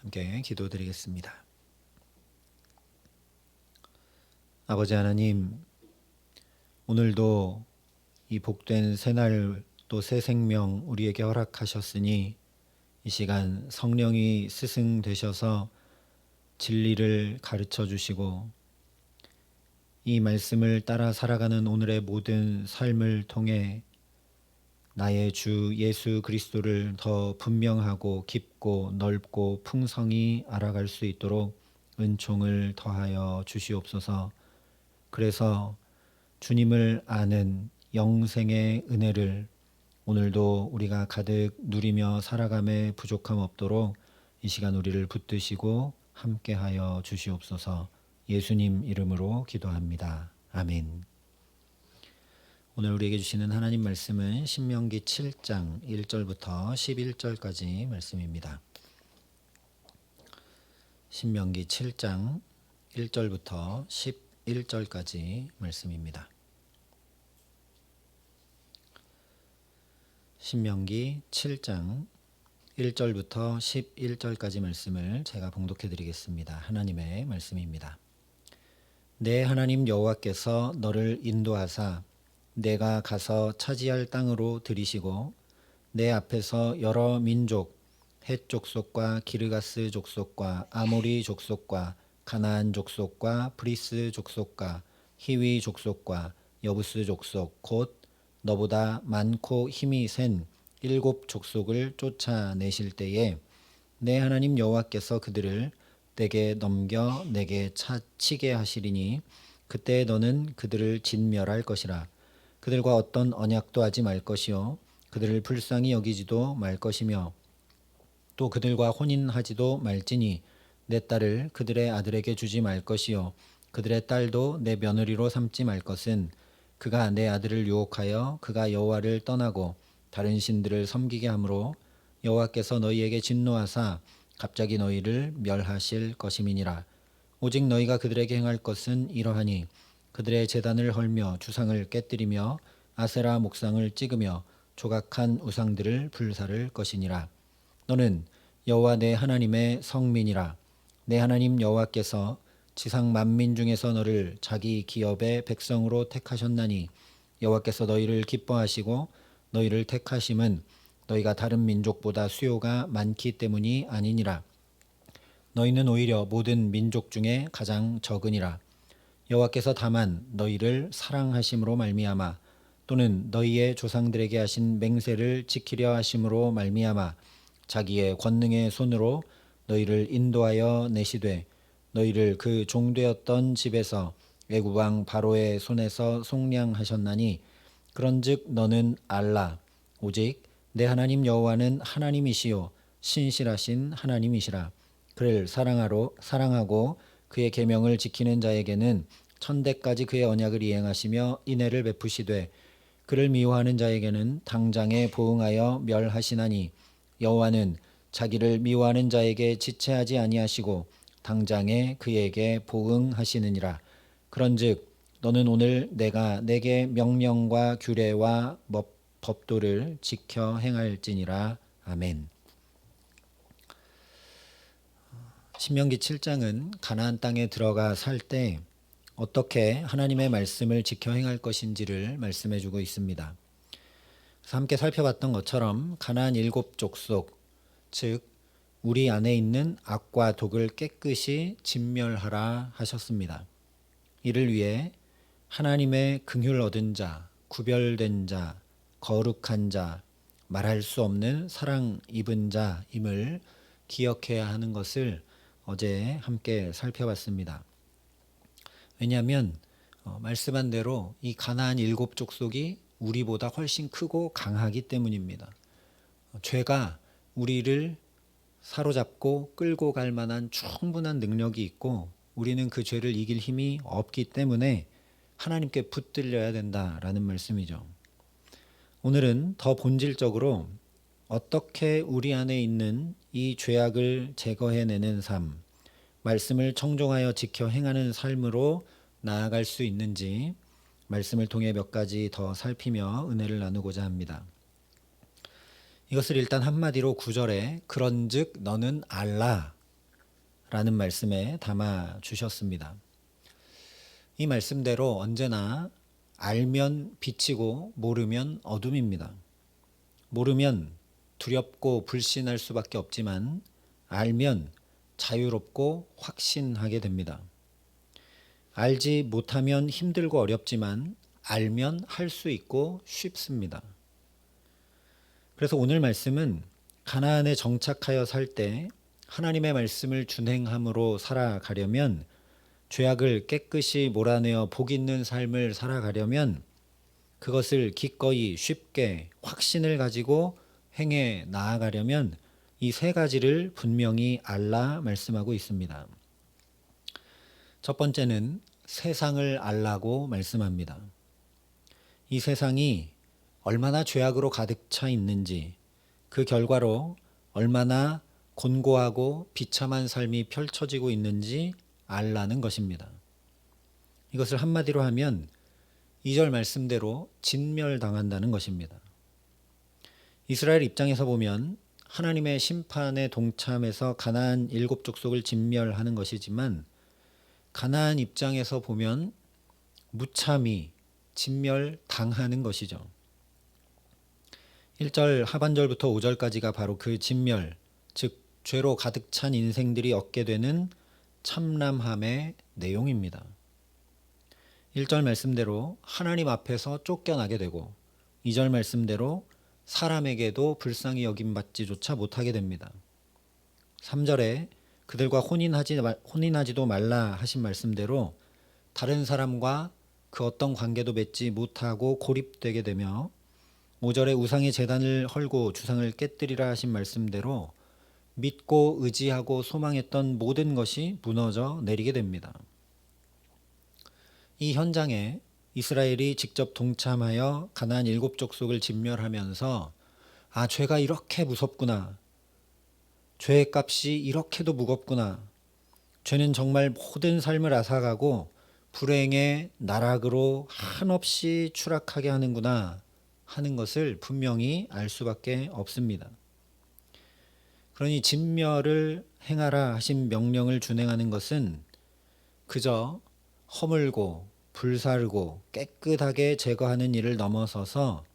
함께 기도드리겠습니다. 아버지 하나님, 오늘도 이 복된 새날 또 새 생명 우리에게 허락하셨으니 이 시간 성령이 스승 되셔서 진리를 가르쳐 주시고 이 말씀을 따라 살아가는 오늘의 모든 삶을 통해 나의 주 예수 그리스도를 더 분명하고 깊고 넓고 풍성히 알아갈 수 있도록 은총을 더하여 주시옵소서. 그래서 주님을 아는 영생의 은혜를 오늘도 우리가 가득 누리며 살아감에 부족함 없도록 이 시간 우리를 붙드시고 함께하여 주시옵소서. 예수님 이름으로 기도합니다. 아멘. 오늘 우리에게 주시는 하나님 말씀은 신명기 7장 1절부터 11절까지 말씀입니다. 신명기 7장 1절부터 11절까지 말씀입니다. 신명기 7장 1절부터 11절까지 말씀을 제가 봉독해 드리겠습니다. 하나님의 말씀입니다. 내 하나님 여호와께서 너를 인도하사 내가 가서 차지할 땅으로 들이시고 내 앞에서 여러 민족 헷 족속과 기르가스 족속과 아모리 족속과 가나안 족속과 브리스 족속과 히위 족속과 여부스 족속 곧 너보다 많고 힘이 센 7 족속을 쫓아내실 때에 내 하나님 여호와께서 그들을 내게 넘겨 내게 치게 하시리니 그때 너는 그들을 진멸할 것이라. 그들과 어떤 언약도 하지 말 것이요 그들을 불쌍히 여기지도 말 것이며 또 그들과 혼인하지도 말지니 내 딸을 그들의 아들에게 주지 말 것이요 그들의 딸도 내 며느리로 삼지 말 것은 그가 내 아들을 유혹하여 그가 여호와를 떠나고 다른 신들을 섬기게 하므로 여호와께서 너희에게 진노하사 갑자기 너희를 멸하실 것임이니라. 오직 너희가 그들에게 행할 것은 이러하니 그들의 제단을 헐며 주상을 깨뜨리며 아세라 목상을 찍으며 조각한 우상들을 불사를 것이니라. 너는 여호와 내 하나님의 성민이라. 내 하나님 여호와께서 지상 만민 중에서 너를 자기 기업의 백성으로 택하셨나니 여호와께서 너희를 기뻐하시고 너희를 택하심은 너희가 다른 민족보다 수요가 많기 때문이 아니니라. 너희는 오히려 모든 민족 중에 가장 적으니라. 여호와께서 다만 너희를 사랑하심으로 말미암아 또는 너희의 조상들에게 하신 맹세를 지키려 하심으로 말미암아 자기의 권능의 손으로 너희를 인도하여 내시되 너희를 그 종되었던 집에서 애굽 왕 바로의 손에서 속량하셨나니 그런즉 너는 알라. 오직 내 하나님 여호와는 하나님이시요 신실하신 하나님이시라. 그를 사랑하고 그의 계명을 지키는 자에게는 천대까지 그의 언약을 이행하시며 인애를 베푸시되 그를 미워하는 자에게는 당장에 보응하여 멸하시나니 여호와는 자기를 미워하는 자에게 지체하지 아니하시고 당장에 그에게 보응하시느니라. 그런즉 너는 오늘 내가 내게 명령과 규례와 법도를 지켜 행할지니라. 아멘. 신명기 7장은 가나안 땅에 들어가 살 때 어떻게 하나님의 말씀을 지켜 행할 것인지를 말씀해 주고 있습니다. 그래서 함께 살펴봤던 것처럼 가나안 7 족속, 즉 우리 안에 있는 악과 독을 깨끗이 진멸하라 하셨습니다. 이를 위해 하나님의 긍휼 얻은 자, 구별된 자, 거룩한 자, 말할 수 없는 사랑 입은 자임을 기억해야 하는 것을 어제 함께 살펴봤습니다. 왜냐하면 말씀한 대로 이 가나안 7 족속이 우리보다 훨씬 크고 강하기 때문입니다. 죄가 우리를 사로잡고 끌고 갈 만한 충분한 능력이 있고 우리는 그 죄를 이길 힘이 없기 때문에 하나님께 붙들려야 된다라는 말씀이죠. 오늘은 더 본질적으로 어떻게 우리 안에 있는 이 죄악을 제거해내는 삶, 말씀을 청종하여 지켜 행하는 삶으로 나아갈 수 있는지 말씀을 통해 몇 가지 더 살피며 은혜를 나누고자 합니다. 이것을 일단 한마디로 9절에 그런즉 너는 알라 라는 말씀에 담아 주셨습니다. 이 말씀대로 언제나 알면 빛이고 모르면 어둠입니다. 모르면 두렵고 불신할 수밖에 없지만 알면 자유롭고 확신하게 됩니다. 알지 못하면 힘들고 어렵지만 알면 할 수 있고 쉽습니다. 그래서 오늘 말씀은 가나안에 정착하여 살 때 하나님의 말씀을 준행함으로 살아가려면, 죄악을 깨끗이 몰아내어 복 있는 삶을 살아가려면 그것을 기꺼이 쉽게 확신을 가지고 행해 나아가려면 이 세 가지를 분명히 알라 말씀하고 있습니다. 첫 번째는 세상을 알라고 말씀합니다. 이 세상이 얼마나 죄악으로 가득 차 있는지, 그 결과로 얼마나 곤고하고 비참한 삶이 펼쳐지고 있는지 알라는 것입니다. 이것을 한마디로 하면 2절 말씀대로 진멸당한다는 것입니다. 이스라엘 입장에서 보면 하나님의 심판에 동참해서 가나안 7족속을 진멸하는 것이지만, 가나안 입장에서 보면 무참히 진멸당하는 것이죠. 1절 하반절부터 5절까지가 바로 그 진멸, 즉 죄로 가득 찬 인생들이 얻게 되는 참람함의 내용입니다. 1절 말씀대로 하나님 앞에서 쫓겨나게 되고, 2절 말씀대로 사람에게도 불쌍히 여김받지조차 못하게 됩니다. 3절에 그들과 혼인하지도 말라 하신 말씀대로 다른 사람과 그 어떤 관계도 맺지 못하고 고립되게 되며, 5절에 우상의 제단을 헐고 주상을 깨뜨리라 하신 말씀대로 믿고 의지하고 소망했던 모든 것이 무너져 내리게 됩니다. 이 현장에 이스라엘이 직접 동참하여 가나안 7족속을 진멸하면서 죄가 이렇게 무섭구나, 죄의 값이 이렇게도 무겁구나, 죄는 정말 모든 삶을 앗아가고 불행의 나락으로 한없이 추락하게 하는구나 하는 것을 분명히 알 수밖에 없습니다. 그러니 진멸을 행하라 하신 명령을 준행하는 것은 그저 허물고 불사르고 깨끗하게 제거하는 일을 넘어서서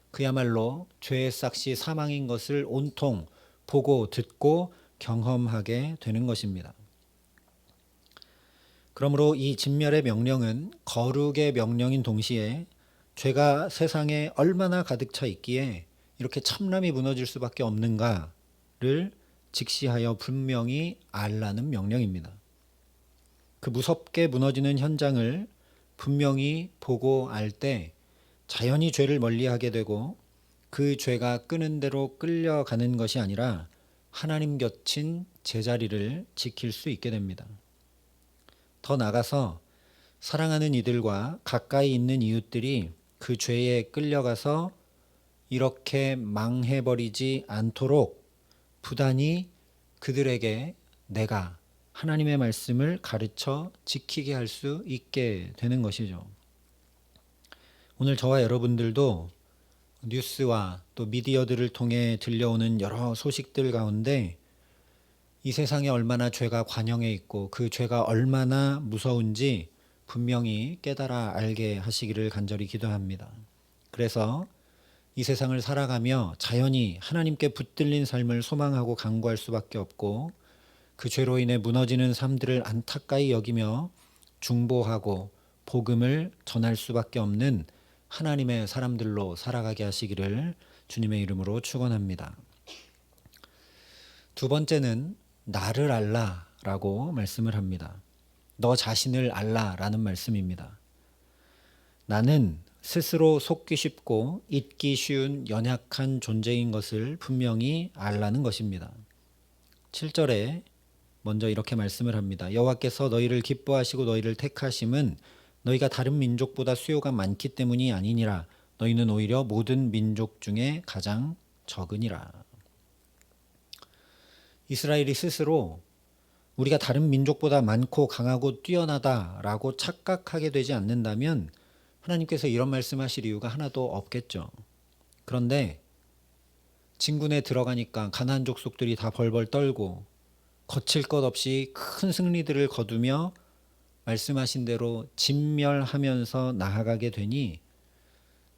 그야말로 죄의 싹이 사망인 것을 온통 보고 듣고 경험하게 되는 것입니다. 그러므로 이 진멸의 명령은 거룩의 명령인 동시에 죄가 세상에 얼마나 가득 차 있기에 이렇게 참람이 무너질 수밖에 없는가를 직시하여 분명히 알라는 명령입니다. 그 무섭게 무너지는 현장을 분명히 보고 알 때 자연히 죄를 멀리하게 되고, 그 죄가 끄는 대로 끌려가는 것이 아니라 하나님 곁인 제자리를 지킬 수 있게 됩니다. 더 나아가서 사랑하는 이들과 가까이 있는 이웃들이 그 죄에 끌려가서 이렇게 망해버리지 않도록 부단히 그들에게 내가 하나님의 말씀을 가르쳐 지키게 할 수 있게 되는 것이죠. 오늘 저와 여러분들도 뉴스와 또 미디어들을 통해 들려오는 여러 소식들 가운데 이 세상에 얼마나 죄가 관영해 있고 그 죄가 얼마나 무서운지 분명히 깨달아 알게 하시기를 간절히 기도합니다. 그래서 이 세상을 살아가며 자연히 하나님께 붙들린 삶을 소망하고 간구할 수밖에 없고, 그 죄로 인해 무너지는 삶들을 안타까이 여기며 중보하고 복음을 전할 수밖에 없는 하나님의 사람들로 살아가게 하시기를 주님의 이름으로 축원합니다. 두 번째는 나를 알라라고 말씀을 합니다. 너 자신을 알라라는 말씀입니다. 나는 스스로 속기 쉽고 잊기 쉬운 연약한 존재인 것을 분명히 알라는 것입니다. 7절에 먼저 이렇게 말씀을 합니다. 여호와께서 너희를 기뻐하시고 너희를 택하심은 너희가 다른 민족보다 수요가 많기 때문이 아니니라. 너희는 오히려 모든 민족 중에 가장 적으니라. 이스라엘이 스스로 우리가 다른 민족보다 많고 강하고 뛰어나다라고 착각하게 되지 않는다면 하나님께서 이런 말씀하실 이유가 하나도 없겠죠. 그런데 진군에 들어가니까 가나안 족속들이 다 벌벌 떨고 거칠 것 없이 큰 승리들을 거두며 말씀하신 대로 진멸하면서 나아가게 되니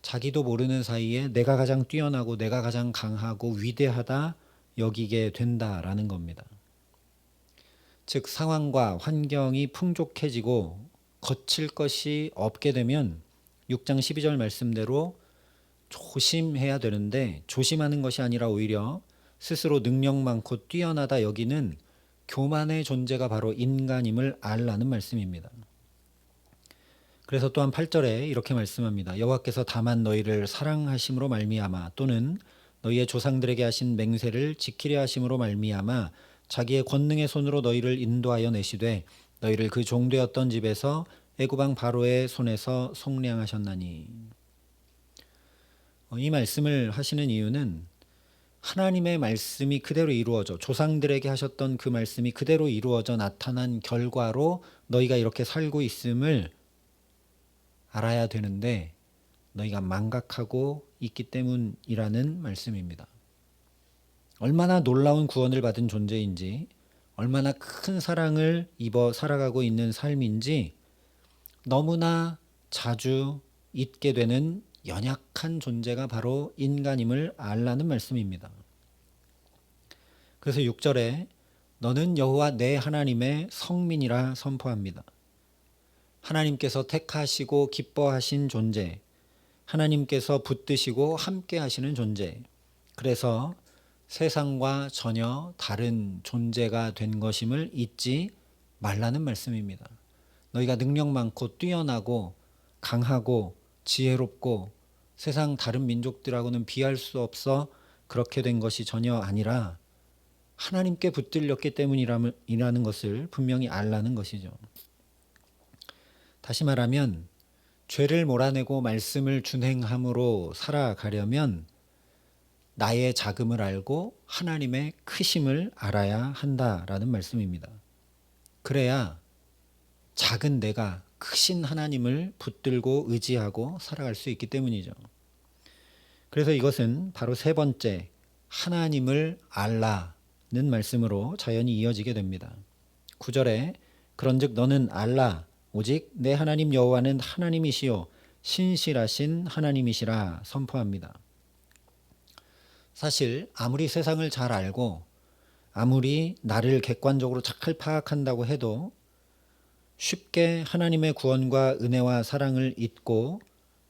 자기도 모르는 사이에 내가 가장 뛰어나고 내가 가장 강하고 위대하다 여기게 된다라는 겁니다. 즉 상황과 환경이 풍족해지고 거칠 것이 없게 되면 6장 12절 말씀대로 조심해야 되는데 조심하는 것이 아니라 오히려 스스로 능력 많고 뛰어나다 여기는 교만의 존재가 바로 인간임을 알라는 말씀입니다. 그래서 또한 8절에 이렇게 말씀합니다. 여호와께서 다만 너희를 사랑하심으로 말미암아 또는 너희의 조상들에게 하신 맹세를 지키려 하심으로 말미암아 자기의 권능의 손으로 너희를 인도하여 내시되 너희를 그 종되었던 집에서 애굽 왕 바로의 손에서 속량하셨나니. 이 말씀을 하시는 이유는 하나님의 말씀이 그대로 이루어져 조상들에게 하셨던 그 말씀이 그대로 이루어져 나타난 결과로 너희가 이렇게 살고 있음을 알아야 되는데 너희가 망각하고 있기 때문이라는 말씀입니다. 얼마나 놀라운 구원을 받은 존재인지 얼마나 큰 사랑을 입어 살아가고 있는 삶인지 너무나 자주 잊게 되는 연약한 존재가 바로 인간임을 알라는 말씀입니다. 그래서 6절에 너는 여호와 내 하나님의 성민이라 선포합니다. 하나님께서 택하시고 기뻐하신 존재, 하나님께서 붙드시고 함께 하시는 존재, 그래서 세상과 전혀 다른 존재가 된 것임을 잊지 말라는 말씀입니다. 너희가 능력 많고 뛰어나고 강하고 지혜롭고 세상 다른 민족들하고는 비할 수 없어 그렇게 된 것이 전혀 아니라 하나님께 붙들렸기 때문이라는 것을 분명히 알라는 것이죠. 다시 말하면 죄를 몰아내고 말씀을 준행함으로 살아가려면 나의 작음을 알고 하나님의 크심을 알아야 한다라는 말씀입니다. 그래야 작은 내가 크신 하나님을 붙들고 의지하고 살아갈 수 있기 때문이죠. 그래서 이것은 바로 세 번째 하나님을 알라는 말씀으로 자연히 이어지게 됩니다. 9절에 그런즉 너는 알라 오직 내 하나님 여호와는 하나님이시요 신실하신 하나님이시라 선포합니다. 사실 아무리 세상을 잘 알고 아무리 나를 객관적으로 잘 파악한다고 해도 쉽게 하나님의 구원과 은혜와 사랑을 잊고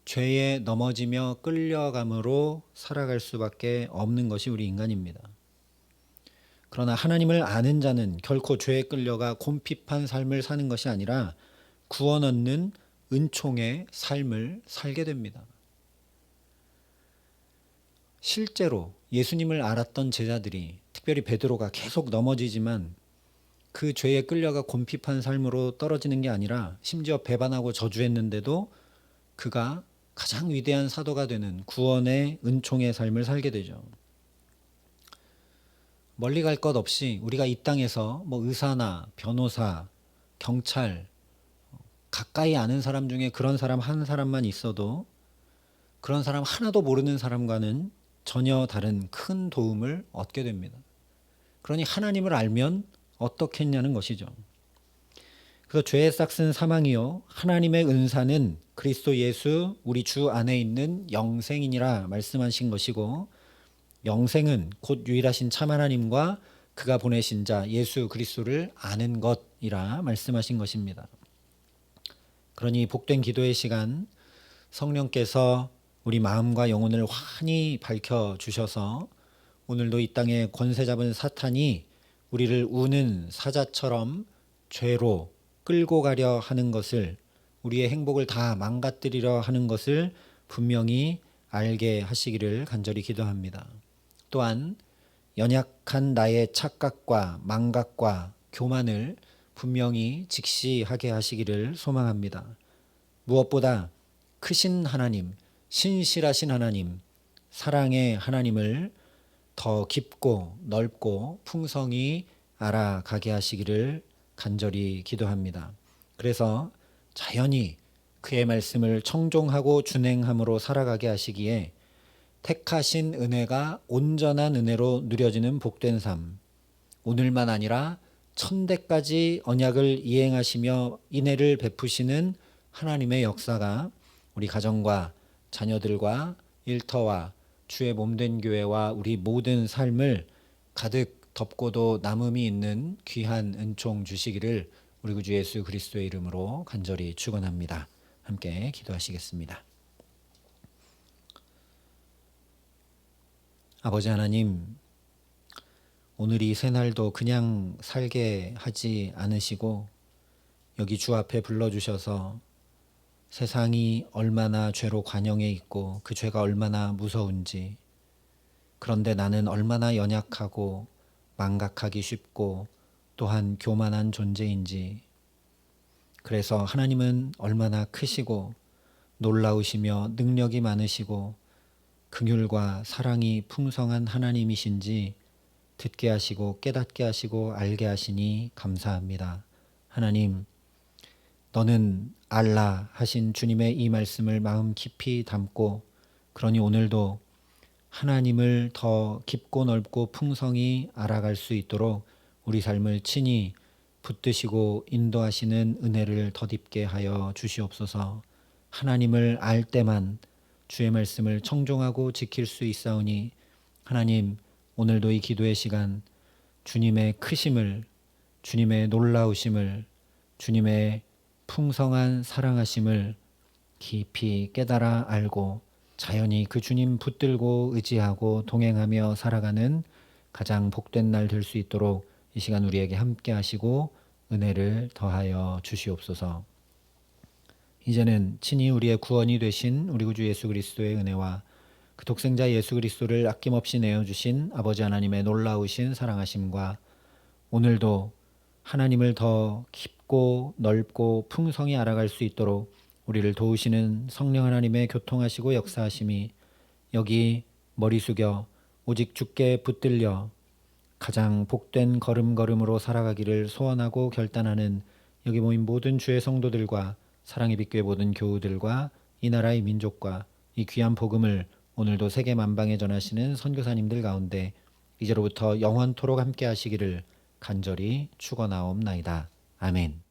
죄에 넘어지며 끌려감으로 살아갈 수밖에 없는 것이 우리 인간입니다. 그러나 하나님을 아는 자는 결코 죄에 끌려가 곰핍한 삶을 사는 것이 아니라 구원 얻는 은총의 삶을 살게 됩니다. 실제로 예수님을 알았던 제자들이 특별히 베드로가 계속 넘어지지만 그 죄에 끌려가 곰핍한 삶으로 떨어지는 게 아니라 심지어 배반하고 저주했는데도 그가 가장 위대한 사도가 되는 구원의 은총의 삶을 살게 되죠. 멀리 갈 것 없이 우리가 이 땅에서 의사나 변호사, 경찰 가까이 아는 사람 중에 그런 사람 한 사람만 있어도 그런 사람 하나도 모르는 사람과는 전혀 다른 큰 도움을 얻게 됩니다. 그러니 하나님을 알면 어떻겠냐는 것이죠. 그래서 죄의 싹은 사망이요 하나님의 은사는 그리스도 예수 우리 주 안에 있는 영생이니라 말씀하신 것이고 영생은 곧 유일하신 참 하나님과 그가 보내신 자 예수 그리스도를 아는 것이라 말씀하신 것입니다. 그러니 복된 기도의 시간 성령께서 우리 마음과 영혼을 환히 밝혀주셔서 오늘도 이 땅에 권세 잡은 사탄이 우리를 우는 사자처럼 죄로 끌고 가려 하는 것을 우리의 행복을 다 망가뜨리려 하는 것을 분명히 알게 하시기를 간절히 기도합니다. 또한 연약한 나의 착각과 망각과 교만을 분명히 직시하게 하시기를 소망합니다. 무엇보다 크신 하나님, 신실하신 하나님, 사랑의 하나님을 더 깊고 넓고 풍성히 알아가게 하시기를 간절히 기도합니다. 그래서 자연히 그의 말씀을 청종하고 준행함으로 살아가게 하시기에 택하신 은혜가 온전한 은혜로 누려지는 복된 삶, 오늘만 아니라 천대까지 언약을 이행하시며 인애를 베푸시는 하나님의 역사가 우리 가정과 자녀들과 일터와 주의 몸된 교회와 우리 모든 삶을 가득 덮고도 남음이 있는 귀한 은총 주시기를 우리 구주 예수 그리스도의 이름으로 간절히 축원합니다. 함께 기도하시겠습니다. 아버지 하나님, 오늘 이 새날도 그냥 살게 하지 않으시고 여기 주 앞에 불러주셔서 세상이 얼마나 죄로 관영해 있고 그 죄가 얼마나 무서운지, 그런데 나는 얼마나 연약하고 망각하기 쉽고 또한 교만한 존재인지, 그래서 하나님은 얼마나 크시고 놀라우시며 능력이 많으시고 긍휼과 사랑이 풍성한 하나님이신지 듣게 하시고 깨닫게 하시고 알게 하시니 감사합니다. 하나님, 너는 알라 하신 주님의 이 말씀을 마음 깊이 담고, 그러니 오늘도 하나님을 더 깊고 넓고 풍성히 알아갈 수 있도록 우리 삶을 친히 붙드시고 인도하시는 은혜를 덧입게 하여 주시옵소서. 하나님을 알 때만 주의 말씀을 청종하고 지킬 수 있사오니 하나님, 오늘도 이 기도의 시간 주님의 크심을, 주님의 놀라우심을, 주님의 풍성한 사랑하심을 깊이 깨달아 알고 자연히 그 주님 붙들고 의지하고 동행하며 살아가는 가장 복된 날 될 수 있도록 이 시간 우리에게 함께 하시고 은혜를 더하여 주시옵소서. 이제는 친히 우리의 구원이 되신 우리 구주 예수 그리스도의 은혜와 그 독생자 예수 그리스도를 아낌없이 내어주신 아버지 하나님의 놀라우신 사랑하심과 오늘도 하나님을 더 깊고 넓고 풍성히 알아갈 수 있도록 우리를 도우시는 성령 하나님의 교통하시고 역사하심이 여기 머리 숙여 오직 주께 붙들려 가장 복된 걸음걸음으로 살아가기를 소원하고 결단하는 여기 모인 모든 주의 성도들과 사랑의 빛교회 모든 교우들과 이 나라의 민족과 이 귀한 복음을 오늘도 세계 만방에 전하시는 선교사님들 가운데 이제로부터 영원토록 함께 하시기를 간절히 축원하옵나이다. 아멘.